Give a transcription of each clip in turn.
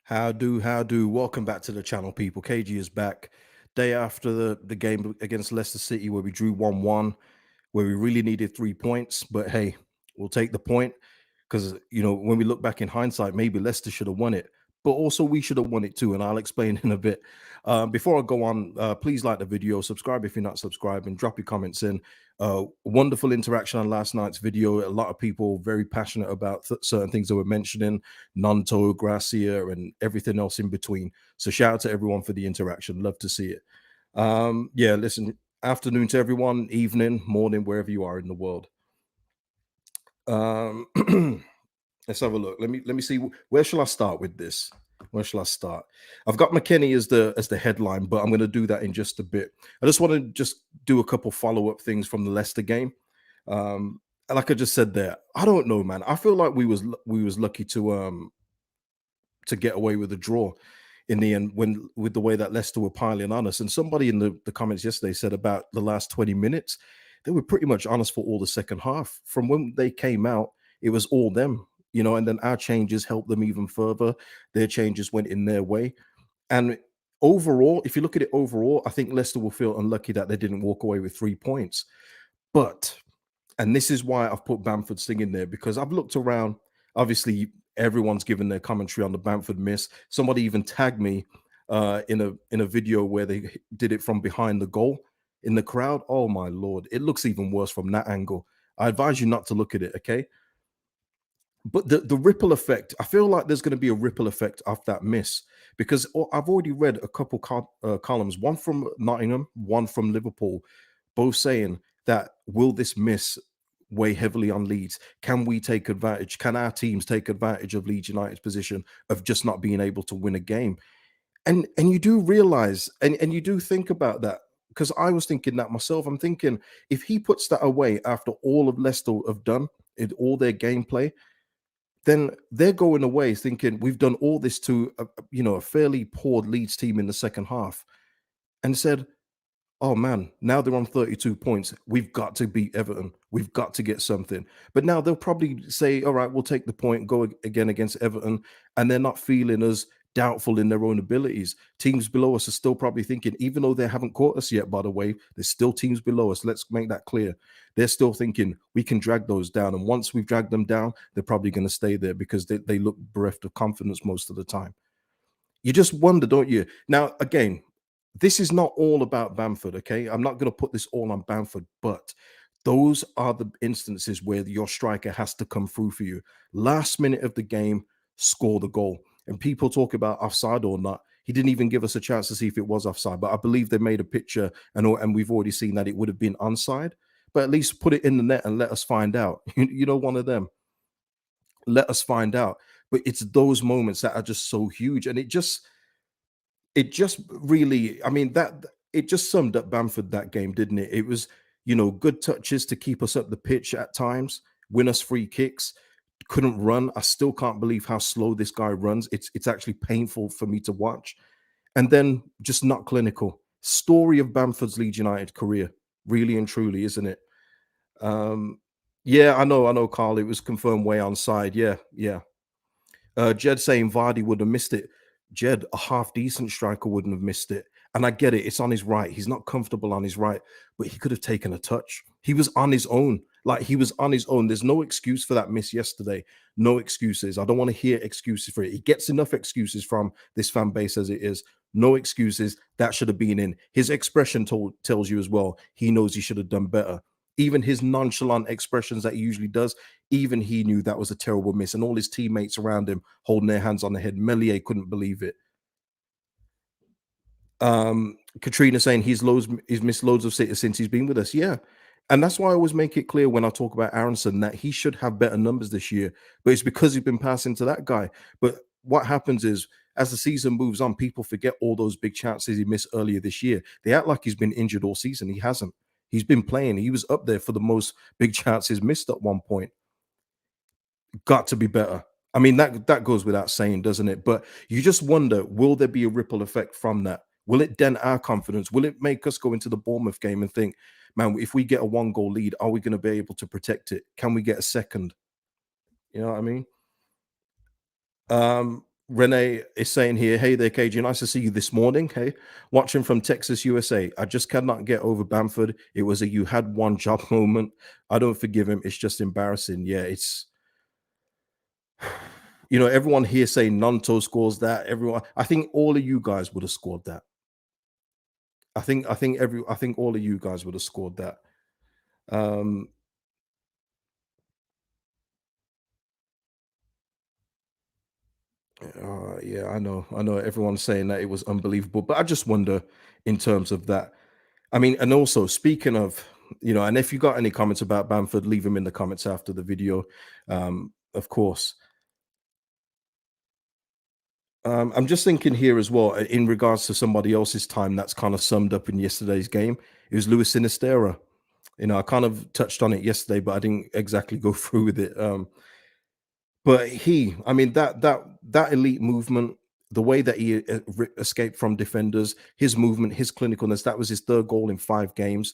How do? Welcome back to the channel, people. KG is back. Day after the game against Leicester City, where we drew 1-1, where we really needed 3 points. But hey, we'll take the point because when we look back in hindsight, maybe Leicester should have won it, but also we should have won it too. And I'll explain in a bit. Before I go on, please like the video, subscribe if you're not subscribed, and drop your comments in. Wonderful interaction on last night's video. A lot of people very passionate about certain things that we're mentioning, Gnonto, Gracia, and everything else in between. So shout out to everyone for the interaction. Love to see it. Yeah, listen, afternoon to everyone, evening, morning, wherever you are in the world. Um, let's have a look. Let me see. Where shall I start with this? Where shall I start? I've got McKennie as the headline, but I'm going to do that in just a bit. I just want to just do a couple follow-up things from the Leicester game. Like I just said there, I don't know, man. I feel like we was lucky to get away with a draw in the end when with the way that Leicester were piling on us. And somebody in the comments yesterday said about the last 20 minutes, they were pretty much on us for all the second half. From when they came out, it was all them, and then our changes helped them even further. Their changes went in their way. And overall, if you look at it overall, I think Leicester will feel unlucky that they didn't walk away with 3 points. But and this is why I've put Bamford's thing in there, because I've looked around. Obviously, everyone's given their commentary on the Bamford miss. Somebody even tagged me in a video where they did it from behind the goal in the crowd. Oh my lord, it looks even worse from that angle. I advise you not to look at it, okay? But the ripple effect, I feel like there's going to be a ripple effect of that miss, because I've already read a couple columns, one from Nottingham, one from Liverpool, both saying that will this miss weigh heavily on Leeds? Can we take advantage? Can our teams take advantage of Leeds United's position of just not being able to win a game? And you do realize, and you do think about that, because I was thinking that myself. I'm thinking, if he puts that away after all of Leicester have done in all their gameplay, then they're going away thinking we've done all this to a fairly poor Leeds team in the second half, and said, oh man, now they're on 32 points. We've got to beat Everton. We've got to get something. But now they'll probably say, all right, we'll take the point, go again against Everton. And they're not feeling as doubtful in their own abilities. Teams below us are still probably thinking, even though they haven't caught us yet, by the way, there's still teams below us. Let's make that clear. They're still thinking we can drag those down. And once we've dragged them down, they're probably going to stay there because they look bereft of confidence most of the time. You just wonder, don't you? Now, again, this is not all about Bamford, okay? I'm not going to put this all on Bamford, but those are the instances where your striker has to come through for you. Last minute of the game, score the goal. And people talk about offside or not. He didn't even give us a chance to see if it was offside, but I believe they made a picture and we've already seen that it would have been onside. But at least put it in the net and let us find out. One of them. Let us find out. But it's those moments that are just so huge. And it just really, I mean, that it just summed up Bamford that game, didn't it? It was, good touches to keep us up the pitch at times, win us free kicks, couldn't run. I still can't believe how slow this guy runs. It's actually painful for me to watch. And then just not clinical. Story of Bamford's Leeds United career, really and truly, isn't it? Yeah, I know, Carl. It was confirmed way onside. Yeah, yeah. Jed saying Vardy would have missed it. Jed, a half decent striker, wouldn't have missed it. And I get it. It's on his right. He's not comfortable on his right, but he could have taken a touch. He was on his own. Like, he was on his own. There's no excuse for that miss yesterday. No excuses. I don't want to hear excuses for it. He gets enough excuses from this fan base as it is. No excuses. That should have been in. His expression tells you as well. He knows he should have done better. Even his nonchalant expressions that he usually does, even he knew that was a terrible miss, and all his teammates around him holding their hands on the head. Melier couldn't believe it. Katrina saying he's missed loads of sitters since he's been with us. Yeah. And that's why I always make it clear when I talk about Aronson that he should have better numbers this year, but it's because he's been passing to that guy. But what happens is, as the season moves on, people forget all those big chances he missed earlier this year. They act like he's been injured all season. He hasn't. He's been playing. He was up there for the most big chances missed at one point. Got to be better. I mean, that goes without saying, doesn't it? But you just wonder, will there be a ripple effect from that? Will it dent our confidence? Will it make us go into the Bournemouth game and think, man, if we get a 1-goal lead, are we going to be able to protect it? Can we get a second? You know what I mean? Renee is saying here, hey there, KG. Nice to see you this morning. Hey, watching from Texas, USA. I just cannot get over Bamford. It was a you had one job moment. I don't forgive him. It's just embarrassing. Yeah, it's everyone here saying Gnonto scores that. Everyone, I think all of you guys would have scored that. I think all of you guys would have scored that. Um, yeah, I know everyone's saying that it was unbelievable, but I just wonder in terms of that. I mean, and also speaking of, and if you got any comments about Bamford, leave them in the comments after the video. Of course. I'm just thinking here as well, in regards to somebody else's time that's kind of summed up in yesterday's game. It was Luis Sinistera. I kind of touched on it yesterday, but I didn't exactly go through with it. But I mean, that elite movement, the way that he escaped from defenders, his movement, his clinicalness, that was his third goal in 5 games.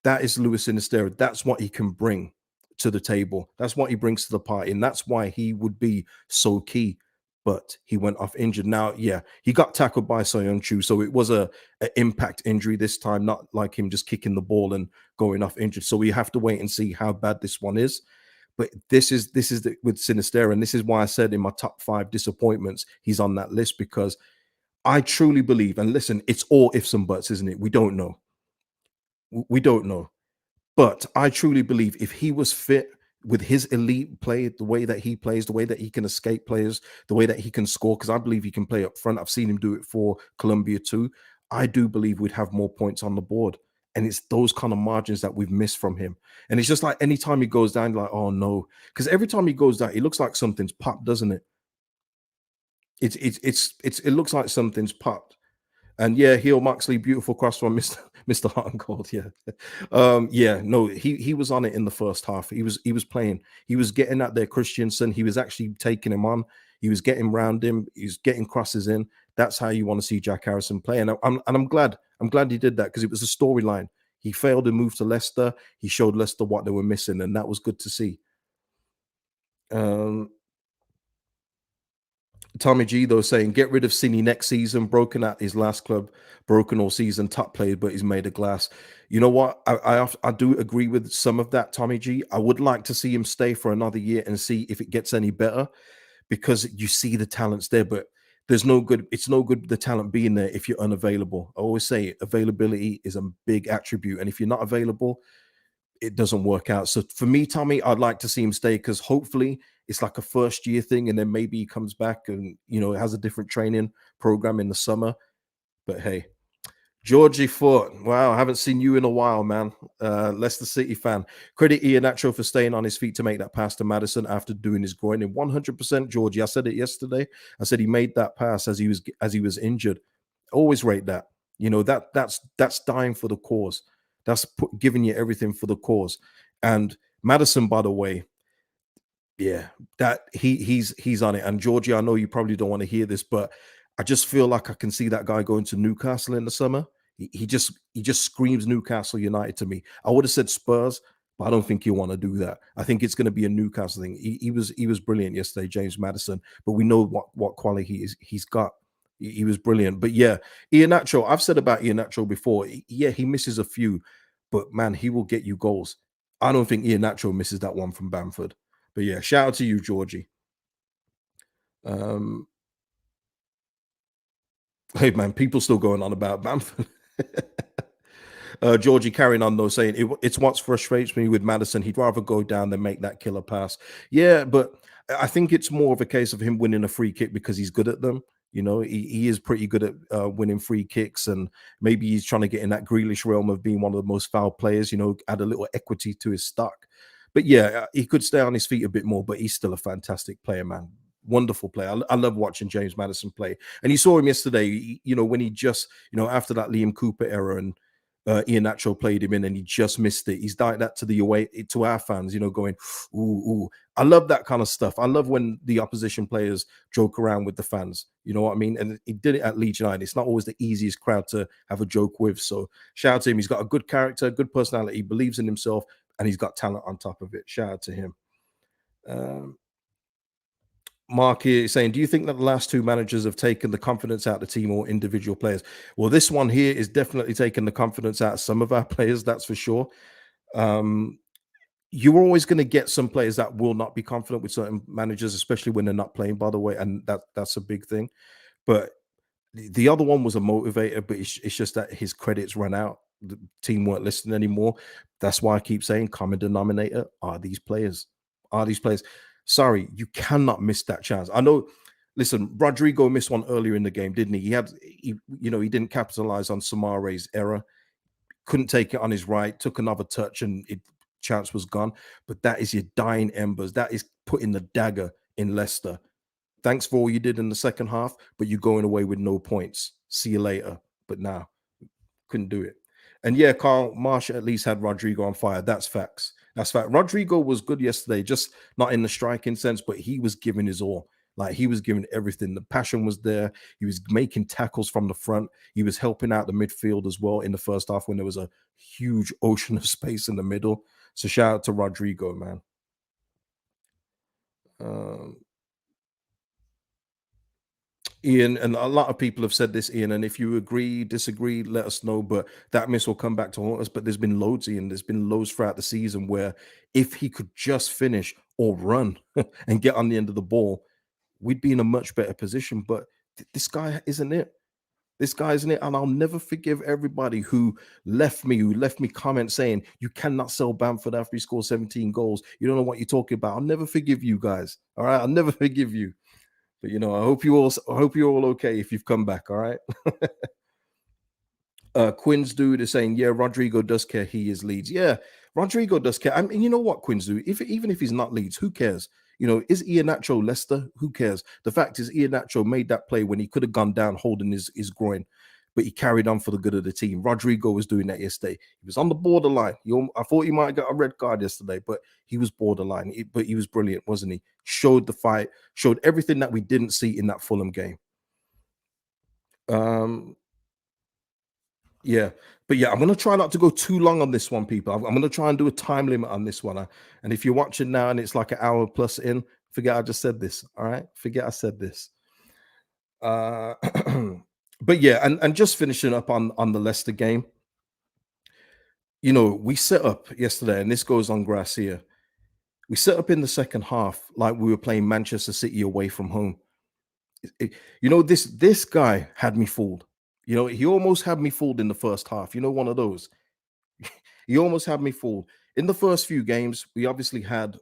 That is Luis Sinisterra. That's what he can bring to the table. That's what he brings to the party, and that's why he would be so key. But he went off injured. Now, yeah, he got tackled by Soyuncu, so it was a impact injury this time, not like him just kicking the ball and going off injured. So we have to wait and see how bad this one is. But with Sinisterra, and this is why I said in my top 5 disappointments, he's on that list because I truly believe. And listen, it's all ifs and buts, isn't it? We don't know. We don't know. But I truly believe if he was fit with his elite play, the way that he plays, the way that he can escape players, the way that he can score, because I believe he can play up front. I've seen him do it for Colombia too. I do believe we'd have more points on the board. And it's those kind of margins that we've missed from him. And it's just like anytime he goes down, like, oh no. Because every time he goes down, it looks like something's popped, doesn't it? It looks like something's popped. And yeah, Heel Moxley, beautiful cross from Mr. Hot and Cold. Yeah. Yeah, no, he was on it in the first half. He was playing, he was getting at their Christiansen, he was actually taking him on, he was getting round him, he's getting crosses in. That's how you want to see Jack Harrison play. And I'm glad he did that because it was a storyline. He failed to move to Leicester. He showed Leicester what they were missing, and that was good to see. Um, Tommy G though saying get rid of Cine next season. Broken at his last club, broken all season. Top played, but he's made of glass. You know what? I do agree with some of that, Tommy G. I would like to see him stay for another year and see if it gets any better because you see the talents there, but there's no good. It's no good the talent being there if you're unavailable. I always say availability is a big attribute, and if you're not available, it doesn't work out. So for me, Tommy, I'd like to see him stay because hopefully it's like a first year thing, and then maybe he comes back and has a different training program in the summer. But hey, Georgie Foot, wow, I haven't seen you in a while, man. Leicester City fan. Credit Iheanacho for staying on his feet to make that pass to Madison after doing his groin in 100%. Georgie, I said it yesterday. I said he made that pass as he was injured. Always rate that. That's dying for the cause. That's giving you everything for the cause. And Madison, by the way, yeah, that he's on it. And Georgie, I know you probably don't want to hear this, but I just feel like I can see that guy going to Newcastle in the summer. He just screams Newcastle United to me. I would have said Spurs, but I don't think he'll want to do that. I think it's going to be a Newcastle thing. He was brilliant yesterday, James Madison, but we know what quality he's got. He was brilliant. But yeah, Iheanacho, I've said about Iheanacho before. Yeah, he misses a few, but man, he will get you goals. I don't think Iheanacho misses that one from Bamford. But yeah, shout out to you, Georgie. Um, hey man, people still going on about Bamford. Georgie carrying on though, saying it's what frustrates me with Madison. He'd rather go down than make that killer pass. Yeah, but I think it's more of a case of him winning a free kick because he's good at them. He is pretty good at winning free kicks, and maybe he's trying to get in that Grealish realm of being one of the most foul players. Add a little equity to his stock. But yeah, he could stay on his feet a bit more. But he's still a fantastic player, man. Wonderful player. I love watching James Madison play. And you saw him yesterday. When he just after that Liam Cooper era and Iheanacho played him in and he just missed it. He's done that to the away to our fans, going, ooh, ooh. I love that kind of stuff. I love when the opposition players joke around with the fans. You know what I mean? And he did it at Leeds United. It's not always the easiest crowd to have a joke with. So shout out to him. He's got a good character, good personality, he believes in himself, and he's got talent on top of it. Shout out to him. Um, Mark here is saying, do you think that the last two managers have taken the confidence out of the team or individual players? Well, this one here is definitely taking the confidence out of some of our players, that's for sure. Um, you're always going to get some players that will not be confident with certain managers, especially when they're not playing, by the way, and that's a big thing. But the other one was a motivator, but it's just that his credits run out. The team weren't listening anymore. That's why I keep saying common denominator are these players. Are these players? Sorry, you cannot miss that chance. I know. Listen, Rodrigo missed one earlier in the game, didn't he? He didn't capitalize on Samare's error. Couldn't take it on his right. Took another touch, and chance was gone. But that is your dying embers. That is putting the dagger in Leicester. Thanks for all you did in the second half, but you're going away with no points. See you later. But now, couldn't do it. And yeah, Carl Marsh at least had Rodrigo on fire. That's facts. That's fact. Rodrigo was good yesterday, just not in the striking sense, but he was giving his all. Like he was giving everything. The passion was there. He was making tackles from the front. He was helping out the midfield as well in the first half when there was a huge ocean of space in the middle. So shout out to Rodrigo, man. Um, Ian, and a lot of people have said this, Ian, and if you agree, disagree, let us know. But that miss will come back to haunt us. But there's been loads, Ian. There's been loads throughout the season where if he could just finish or run and get on the end of the ball, we'd be in a much better position. But this guy isn't it. This guy isn't it. And I'll never forgive everybody who left me comments saying you cannot sell Bamford after he scored 17 goals. You don't know what you're talking about. I'll never forgive you guys. All right. I'll never forgive you. But I hope you're all okay if you've come back. All right. Quinn's dude is saying, yeah, Rodrigo does care. He is Leeds. Yeah, Rodrigo does care. I mean, you know what, Quinn's dude? Even if he's not Leeds, who cares? Is Iheanacho Leicester? Who cares? The fact is, Iheanacho made that play when he could have gone down holding his groin, but he carried on for the good of the team. Rodrigo was doing that yesterday. He was on the borderline. I thought he might have got a red card yesterday, but he was borderline. But he was brilliant, wasn't he? Showed the fight, showed everything that we didn't see in that Fulham game. Um, Yeah, but yeah, I'm gonna try not to go too long on this one, people. I'm gonna try and do a time limit on this one. And if you're watching now and it's like an hour plus in, forget I just said this. All right, forget I said this. Uh, but yeah, and just finishing up on the Leicester game. We set up yesterday, and this goes on Gracia. We set up in the second half like we were playing Manchester City away from home. This guy had me fooled. He almost had me fooled in the first half. One of those. He almost had me fooled. In the first few games, we obviously had,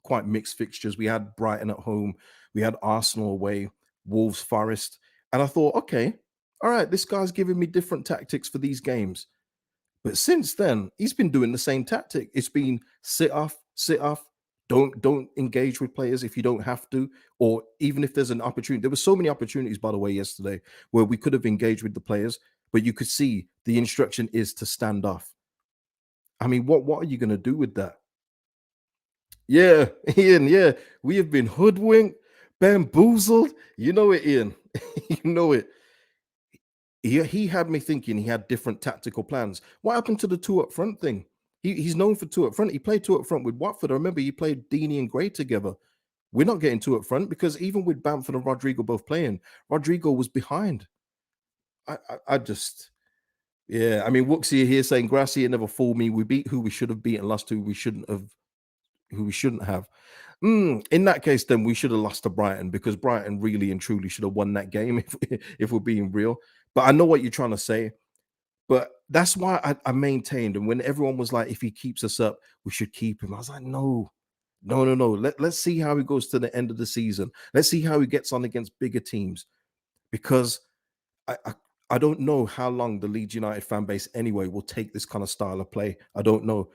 quite mixed fixtures. We had Brighton at home, we had Arsenal away, Wolves, Forest. And I thought, okay, all right, this guy's giving me different tactics for these games. But since then, he's been doing the same tactic. It's been sit off. Don't engage with players if you don't have to, or even if there's an opportunity. There were so many opportunities, by the way, yesterday where we could have engaged with the players, but you could see the instruction is to stand off. I mean, what are you going to do with that? Yeah, Ian. Yeah, we have been hoodwinked, bamboozled. You know it, Ian. You know it. He had me thinking he had different tactical plans. What happened to the two up front thing? He's known for two up front. He played two up front with Watford. I remember he played Deeney and Gray together. We're not getting two up front because even with Bamford and Rodrigo both playing, Rodrigo was behind. I just, yeah. I mean, Wooksy here saying Gracia never fooled me. We beat who we should have beaten, lost who we shouldn't have. In that case, then we should have lost to Brighton because Brighton really and truly should have won that game if we're being real. But I know what you're trying to say. But that's why I maintained, and when everyone was like, if he keeps us up, we should keep him. I was like, no, no, no, no. Let's see how he goes to the end of the season. Let's see how he gets on against bigger teams. Because I, I I don't know how long the Leeds United fan base anyway will take this kind of style of play. I don't know.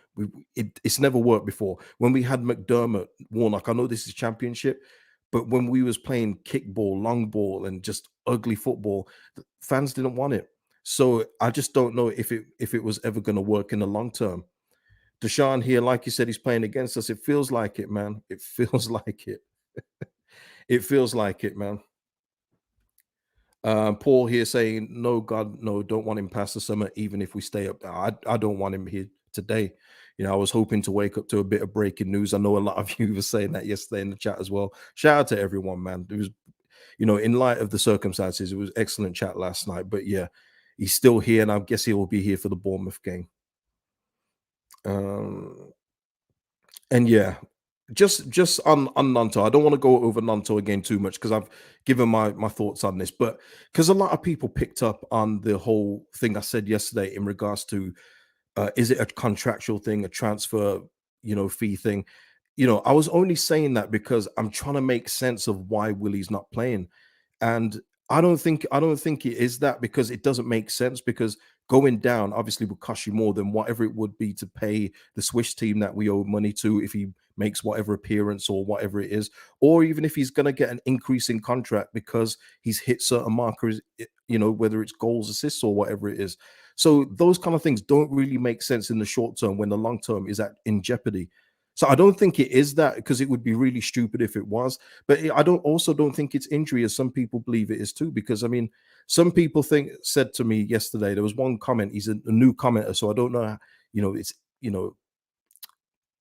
It's never worked before. When we had McDermott, Warnock, I know this is championship, but when we was playing kickball, long ball, and just ugly football, the fans didn't want it. So I just don't know if it was ever going to work in the long term. Deshaun here, like you said, he's playing against us. It feels like it, man. It feels like it. It feels like it, man. Paul here saying, no, God, no, don't want him past the summer, even if we stay up. I don't want him here today. I was hoping to wake up to a bit of breaking news. I know a lot of you were saying that yesterday in the chat as well. Shout out to everyone, man. It was, in light of the circumstances, it was excellent chat last night. But yeah, he's still here, and I guess he will be here for the Bournemouth game. Um, and yeah, just on Nanto, I don't want to go over Nanto again too much because I've given my thoughts on this, but because a lot of people picked up on the whole thing I said yesterday in regards to is it a contractual thing, a transfer, fee thing? I was only saying that because I'm trying to make sense of why Willy's not playing. And I don't think it is that, because it doesn't make sense, because going down obviously would cost you more than whatever it would be to pay the Swiss team that we owe money to if he makes whatever appearance or whatever it is, or even if he's going to get an increase in contract because he's hit certain markers, whether it's goals, assists, or whatever it is. So those kind of things don't really make sense in the short term when the long term is in jeopardy. So I don't think it is that, because it would be really stupid if it was. But I don't think it's injury, as some people believe it is too. Because I mean, some people said to me yesterday, there was one comment. He's a new commenter, so I don't know. It's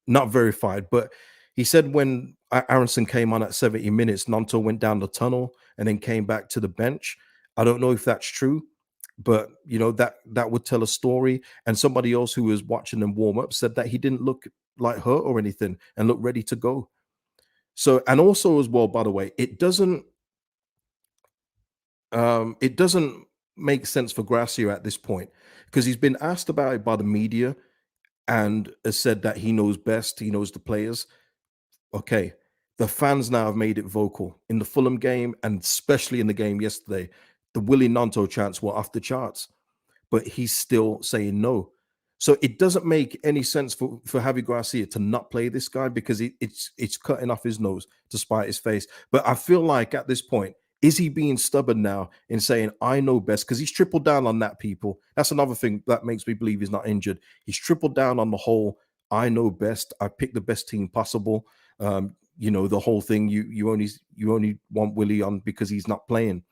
not verified, but he said when Aronson came on at 70 minutes, Nanto went down the tunnel and then came back to the bench. I don't know if that's true, but that would tell a story. And somebody else who was watching them warm up said that he didn't look like hurt or anything and looked ready to go. So, and also as well, by the way, it doesn't make sense for Gracia at this point, because he's been asked about it by the media and has said that he knows best, he knows the players. Okay, the fans now have made it vocal in the Fulham game, and especially in the game yesterday. The Willy Gnonto chants were off the charts, but he's still saying no. So it doesn't make any sense for Javi Gracia to not play this guy, because it's cutting off his nose to spite his face. But I feel like at this point, is he being stubborn now in saying I know best? Because he's tripled down on that. People, that's another thing that makes me believe he's not injured. He's tripled down on the whole I know best. I picked the best team possible. The whole thing. You only want Willy on because he's not playing.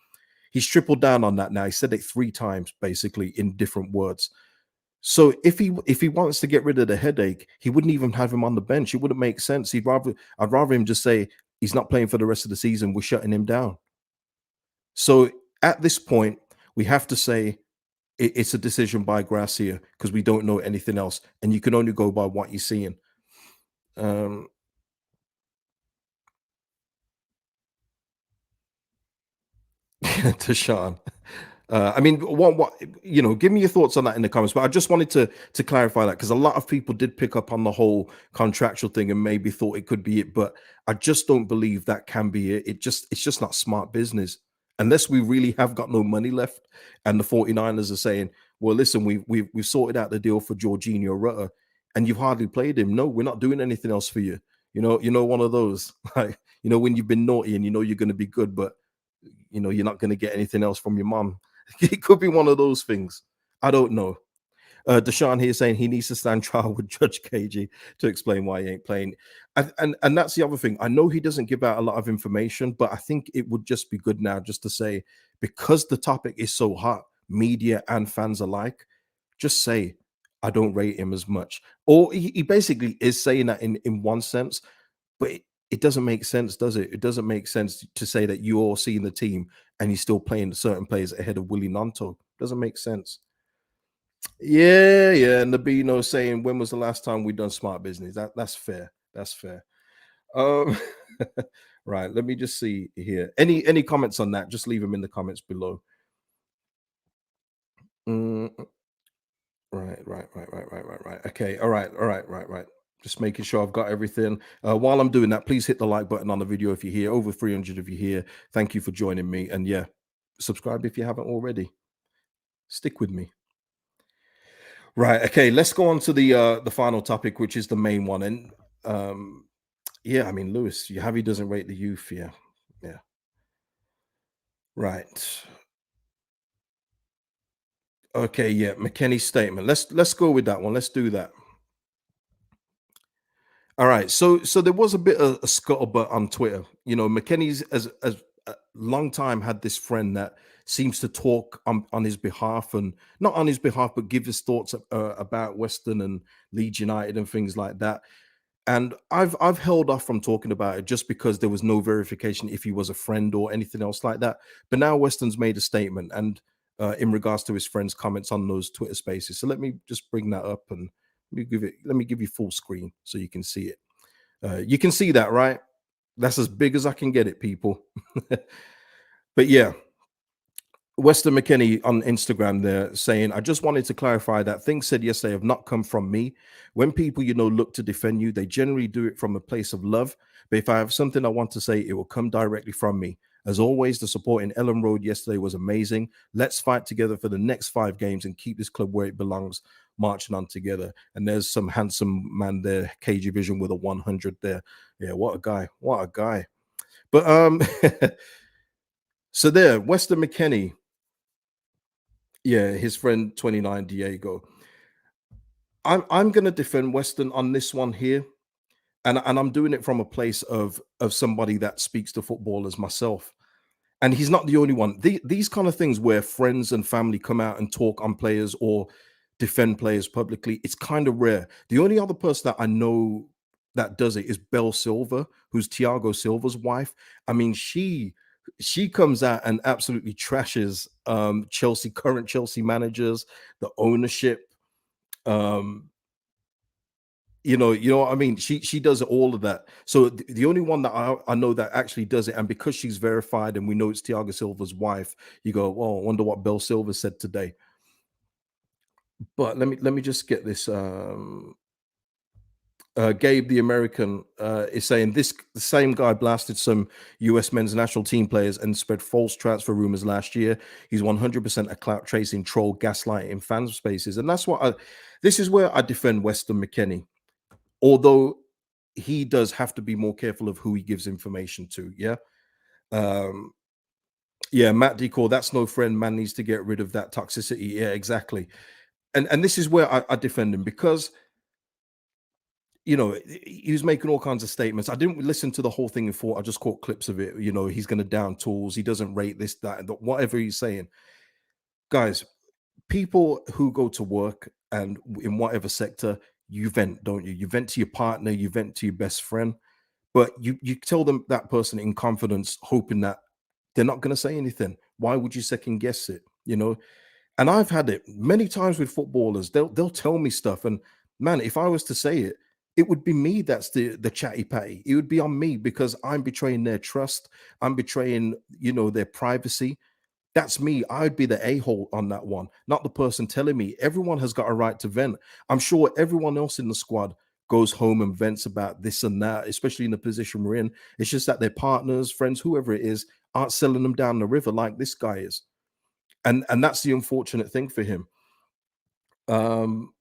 He's tripled down on that now. He said it 3 times, basically, in different words. So if he wants to get rid of the headache, he wouldn't even have him on the bench. It wouldn't make sense. I'd rather him just say he's not playing for the rest of the season. We're shutting him down. So at this point, we have to say it's a decision by Gracia, because we don't know anything else, and you can only go by what you're seeing. Um, to Sean. I mean, give me your thoughts on that in the comments. But I just wanted to clarify that, because a lot of people did pick up on the whole contractual thing and maybe thought it could be it, but I just don't believe that can be it. It's just not smart business, unless we really have got no money left, and the 49ers are saying, "Well, listen, we've sorted out the deal for Jorginho Rutter, and you've hardly played him. No, we're not doing anything else for you." One of those, like, when you've been naughty and you're going to be good, but you're not going to get anything else from your mom. It could be one of those things. I don't know. Deshaun here saying he needs to stand trial with Judge KG to explain why he ain't playing. And that's the other thing. I know he doesn't give out a lot of information, but I think it would just be good now just to say, because the topic is so hot, media and fans alike, just say, I don't rate him as much. Or he basically is saying that in one sense, but it doesn't make sense, does it? It doesn't make sense to say that you're seeing the team and you're still playing certain players ahead of Willy Gnonto. Doesn't make sense. Yeah, yeah. And the Beano saying, when was the last time we done smart business? That's fair. That's fair. Um, right. Let me just see here. Any comments on that? Just leave them in the comments below. Mm, right. Okay. All right. Just making sure I've got everything. While I'm doing that, please hit the like button on the video if you're here. Over 300 if you're here. Thank you for joining me. And yeah, subscribe if you haven't already. Stick with me. Right. Okay. Let's go on to the final topic, which is the main one. And yeah, I mean, Lewis, Javi doesn't rate the youth. Yeah. Yeah. Right. Okay. Yeah. McKennie's statement. Let's go with that one. Let's do that. All right. So there was a bit of a scuttlebutt on Twitter. McKennie's as long time had this friend that seems to talk on his behalf, and not on his behalf, but give his thoughts about Weston and Leeds United and things like that. And I've held off from talking about it just because there was no verification if he was a friend or anything else like that. But now Weston's made a statement, and in regards to his friend's comments on those Twitter spaces. So let me just bring that up and let me give you full screen so you can see it. You can see that, right? That's as big as I can get it, people. But yeah, Weston McKennie on Instagram there saying, I just wanted to clarify that things said yesterday have not come from me. When people, look to defend you, they generally do it from a place of love. But if I have something I want to say, it will come directly from me. As always, the support in Ellen Road yesterday was amazing. Let's fight together for the next 5 games and keep this club where it belongs, marching on together. And there's some handsome man there, KG Vision with a 100 there. Yeah, what a guy. What a guy. But so there, Weston McKennie. Yeah, his friend 29 Diego. I'm gonna defend Weston on this one here, and I'm doing it from a place of somebody that speaks to footballers myself. And he's not the only one. These kind of things where friends and family come out and talk on players or defend players publicly, it's kind of rare. The only other person that I know that does it is Belle Silva, who's Thiago Silva's wife. I mean, she comes out and absolutely trashes Chelsea, current Chelsea managers, the ownership. Um, you know what I mean? She does all of that. So the only one that I know that actually does it, and because she's verified and we know it's Thiago Silva's wife, you go, well, I wonder what Belle Silva said today. But let me just get this. Gabe the American is saying this the same guy blasted some US men's national team players and spread false transfer rumors last year. He's 100% a clout chasing troll gaslighting fan spaces. And that's what this is where I defend Weston McKennie, although he does have to be more careful of who he gives information to. Yeah. Um, yeah, Matt Decor, that's no friend. Man needs to get rid of that toxicity. Yeah, exactly. And this is where I defend him because he was making all kinds of statements. I didn't listen to the whole thing and thought I just caught clips of it. He's going to down tools. He doesn't rate this, that, and whatever he's saying. Guys, people who go to work and in whatever sector, you vent, don't you? You vent to your partner, you vent to your best friend, but you tell them that person in confidence, hoping that they're not going to say anything. Why would you second guess it? And I've had it many times with footballers. They'll tell me stuff, and man, if I was to say it, it would be me that's the chatty patty. It would be on me because I'm betraying their trust. I'm betraying, their privacy. That's me. I'd be the a-hole on that one, not the person telling me. Everyone has got a right to vent. I'm sure everyone else in the squad goes home and vents about this and that, especially in the position we're in. It's just that their partners, friends, whoever it is, aren't selling them down the river like this guy is. And that's the unfortunate thing for him. Um,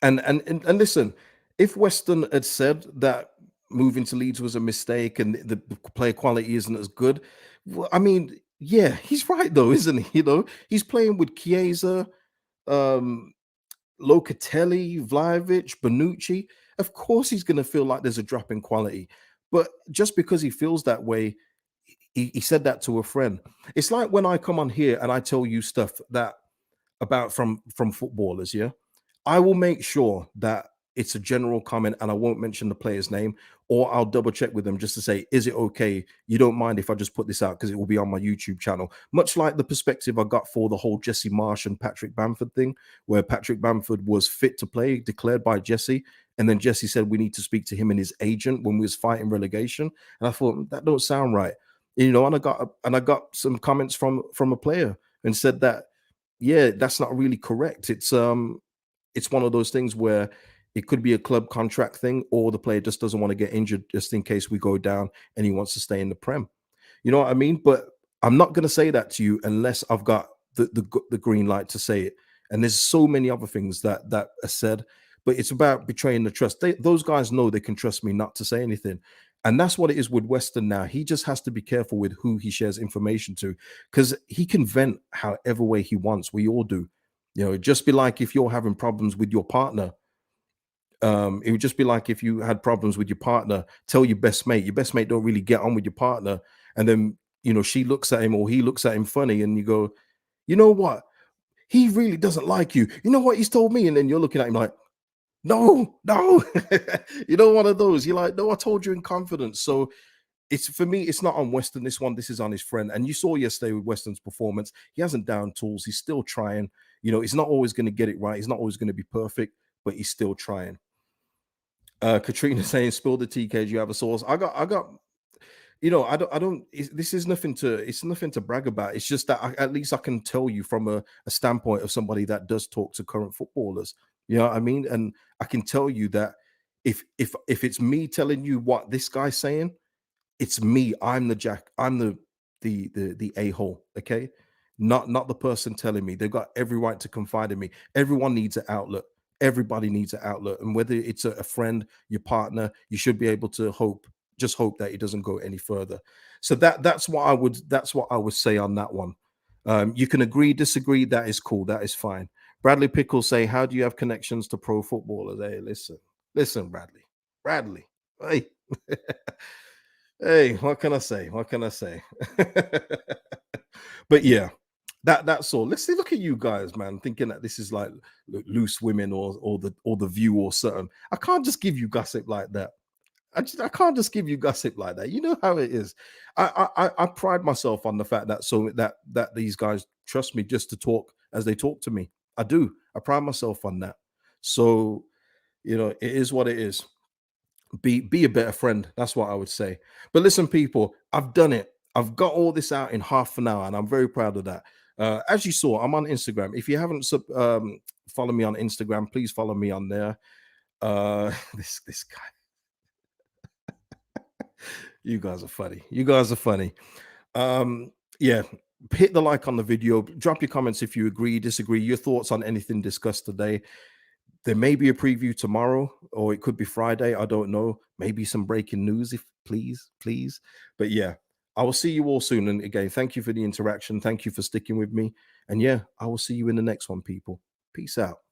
and listen, if Weston had said that moving to Leeds was a mistake and the player quality isn't as good, well, I mean, yeah, he's right though, isn't he? He's playing with Chiesa, um, Locatelli, Vlahovic, Bonucci. Of course, he's going to feel like there's a drop in quality, but just because he feels that way, he said that to a friend. It's like when I come on here and I tell you stuff that about from footballers, yeah, I will make sure that it's a general comment and I won't mention the player's name, or I'll double check with them just to say, is it okay? You don't mind if I just put this out because it will be on my YouTube channel. Much like the perspective I got for the whole Jesse Marsh and Patrick Bamford thing, where Patrick Bamford was fit to play, declared by Jesse, and then Jesse said we need to speak to him and his agent when we was fighting relegation. And I thought that don't sound right, and I got some comments from a player and said that yeah, that's not really correct. It's one of those things where it could be a club contract thing, or the player just doesn't want to get injured just in case we go down and he wants to stay in the Prem. You know what I mean? But I'm not going to say that to you unless I've got the green light to say it. And there's so many other things that are said, but it's about betraying the trust. Those guys know they can trust me not to say anything. And that's what it is with Weston now. He just has to be careful with who he shares information to, because he can vent however way he wants. We all do. Just be like if you're having problems with your partner, It would just be like if you had problems with your partner, tell your best mate. Your best mate don't really get on with your partner, and then she looks at him or he looks at him funny, and you go, you know what? He really doesn't like you. You know what he's told me, and then you're looking at him like, no, no. One of those. You're like, no, I told you in confidence. So it's for me, it's not on Weston. This one, this is on his friend. And you saw yesterday with Weston's performance, he hasn't down tools. He's still trying. He's not always going to get it right. He's not always going to be perfect, but he's still trying. Katrina saying, "Spill the tea, cage. You have a source." I got. I don't. This is nothing to. It's nothing to brag about. It's just that at least I can tell you from a standpoint of somebody that does talk to current footballers. You know what I mean? And I can tell you that if it's me telling you what this guy's saying, it's me. I'm the jack. I'm the a-hole. Okay, not the person telling me. They've got every right to confide in me. Everyone needs an outlet. Everybody needs an outlet, and whether it's a friend, your partner, you should be able to just hope that it doesn't go any further. So that's what I would say on that one. You can agree, disagree. That is cool. That is fine. Bradley Pickles say, "How do you have connections to pro footballers?" Hey, listen, Bradley. Hey, hey, what can I say? What can I say? But yeah, that's all. Let's see. Look at you guys, man, thinking that this is like loose women or the view or something. I can't just give you gossip like that. I can't just give you gossip like that. You know how it is. I pride myself on the fact that these guys trust me just to talk as they talk to me. I do. I pride myself on that. So it is what it is. Be a better friend. That's what I would say. But listen, people, I've done it. I've got all this out in half an hour, and I'm very proud of that. As you saw, I'm on Instagram. If you haven't followed me on Instagram, please follow me on there. This guy. You guys are funny. You guys are funny. Yeah, hit the like on the video. Drop your comments if you agree, disagree, your thoughts on anything discussed today. There may be a preview tomorrow, or it could be Friday. I don't know. Maybe some breaking news, if please. But yeah, I will see you all soon. And again, thank you for the interaction. Thank you for sticking with me. And yeah, I will see you in the next one, people. Peace out.